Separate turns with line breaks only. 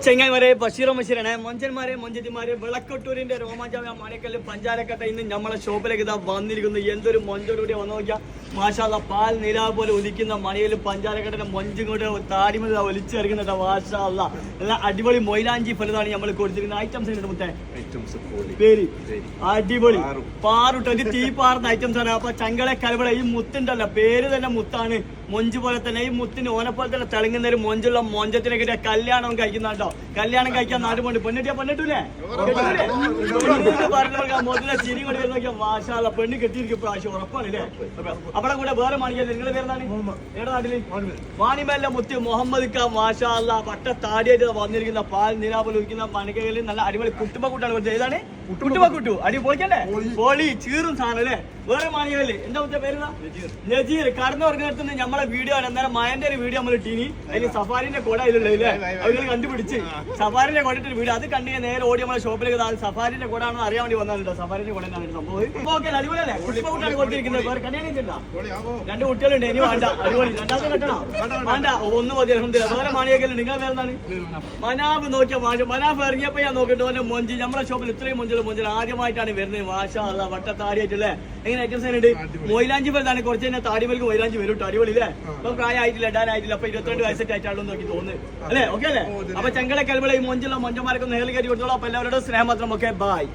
ചെങ്ങായിമാരെ ബഷീറ ബഷീറാണ് മൊഞ്ചന്മാരെ മൊഞ്ചത്തിമാരെ വിളക്കൊട്ടൂരിന്റെ രോമാഞ്ചായ മണിക്കല്ല് പഞ്ചാരക്കട്ട ഇന്ന് നമ്മളെ ഷോപ്പിലേക്ക് ഇതാ വന്നിരിക്കുന്നു. എന്തൊരു മൊഞ്ചോടുകൂടി വന്നു നോക്കിയാൽ മാഷാള്ള പാൽ നിലാവ് പോലെ ഒലിക്കുന്ന മണിയിൽ പഞ്ചാരക്കട്ടന്റെ മൊഞ്ചും കൊണ്ട് താടിമതി ഒലിച്ചിറങ്ങുന്നുണ്ട്. മാഷാള്ള നല്ല അടിപൊളി മൊയിലാഞ്ചി ഫലതാണ് നമ്മൾ കൊടുത്തിരിക്കുന്ന ഐറ്റംസ് ഉണ്ട്. മുത്തേ പേര് അടിപൊളി പാറുട്ട് തീ പാറുന്ന ഐറ്റംസ് ആണ്. അപ്പൊ ചങ്കളെ കലവള ഈ മുത്തുണ്ടല്ലോ, പേര് തന്നെ മുത്താണ്. മൊഞ്ച് പോലെ തന്നെ ഈ മുത്തിന് ഓനെ പോലെ തന്നെ തിളങ്ങുന്ന ഒരു മൊഞ്ചുള്ള മൊഞ്ചത്തിനെ കിട്ടിയ കല്യാണം കഴിക്കുന്നുണ്ടോ? കല്യാണം കഴിക്കാൻ നാട്ടുമുണ്ട് പെണ്ണിട്ടിയാ പെണ്ണിട്ടൂലേ പറഞ്ഞവർക്ക് മുതലേ ചിരി കൊണ്ട് വരുന്ന നോക്കിയാൽ മാഷാള്ള പെണ്ണ് കെട്ടിയിരിക്കും പ്രാവശ്യം ഉറപ്പാണല്ലേ. അവിടെ കൂടെ വേറെ മാണിക്കല്ലേ നിങ്ങളുടെ പേരെന്താണ്? ഏടെ നാട്ടില് വാണിമേലിലെ മുത്ത് മുഹമ്മദ് ഖാൻ മാഷാള്ള പട്ട താടിയായിട്ട് വന്നിരിക്കുന്ന പാൽ നിലാപോലെ ഒഴിക്കുന്ന മണിക്കകളിൽ നല്ല അടിപൊളി കുട്ടുമ്പക്കൂട്ടാണ് കൊടുത്തത്. ഏതാണ് കുട്ടുമ്പക്കൂട്ടു? അടി പൊളിക്കണ്ടേ? പൊളി ചീറും സാധനം അല്ലേ. വേറെ മാണികല്ലേ എന്താ മുത്തേ പേരുന്ന നജീർ കടന്നു പറഞ്ഞിടത്തുനിന്ന് നമ്മളെ വീഡിയോ ആണ്. അന്നേരം മയന്റെ ഒരു വീഡിയോ നമ്മൾ ഇട്ടീനി. അതിൽ സഫാരിന്റെ കൂടെ അതിലുള്ളതില്ലേ അവർ കണ്ടുപിടിച്ച് സഫാരിന്റെ കൊണ്ടിട്ട് വീഡിയോ അത് കണ്ടു നേരെ ഓടി നമ്മളെ ഷോപ്പിലേക്ക് സഫാരിന്റെ കൂടെ ആണെന്ന് അറിയാൻ വേണ്ടി വന്നിട്ടുണ്ടോ? സഫാരിന്റെ കൂടെ സംഭവം ഓക്കെ അടിപൊളിയല്ലേ. കുട്ടിപ്പൂട്ടാണ് കൊടുത്തിരിക്കുന്നത്. വേറെ കല്യാണിച്ചില്ല രണ്ട് കുട്ടികളുണ്ട്. ഇനി വേണ്ട അടിപൊളി രണ്ടാമത്തെ കെട്ടണോ? വേണ്ട ഒന്ന് മതി. വേറെ മാണിയൊക്കെ നിങ്ങൾ വേറെന്താണ്? മനാഫ് നോക്കിയ മനാഫ് ഇറങ്ങിയപ്പോ ഞാൻ നോക്കിയിട്ട് മൊഞ്ചി നമ്മളെ ഷോപ്പിൽ ഇത്രയും മൊഞ്ചിൽ ആദ്യമായിട്ടാണ് വരുന്നത്. മാഷാ അല്ലാ വട്ടത്താടിയായിട്ടല്ലേ. എങ്ങനെ ഐറ്റംസ് ഉണ്ട്? മൊയിലാഞ്ചി വലുതാണ്. കുറച്ച് തന്നെ താടിമേൽക്ക് മൊയിലാഞ്ചി വരും. അടിപൊളി അല്ലേ. ഇപ്പൊ പ്രായമായിട്ടില്ല ഇടാനായിട്ടില്ല. അപ്പൊ 22 വയസ്സൊക്കെ ആയിട്ടാണല്ലോ നോക്കി തോന്നുന്നു അല്ലേ. ഓക്കെ അല്ലേ. അപ്പൊ ചെങ്കളെ കൽവള ഈ മൊഞ്ചുള്ള മൊഞ്ചന്മാരൊക്കെ നേരിൽ കയറ്റി കൊടുത്തോളൂ. അപ്പൊ എല്ലാവരോടും സ്നേഹം മാത്രം. Okay bye.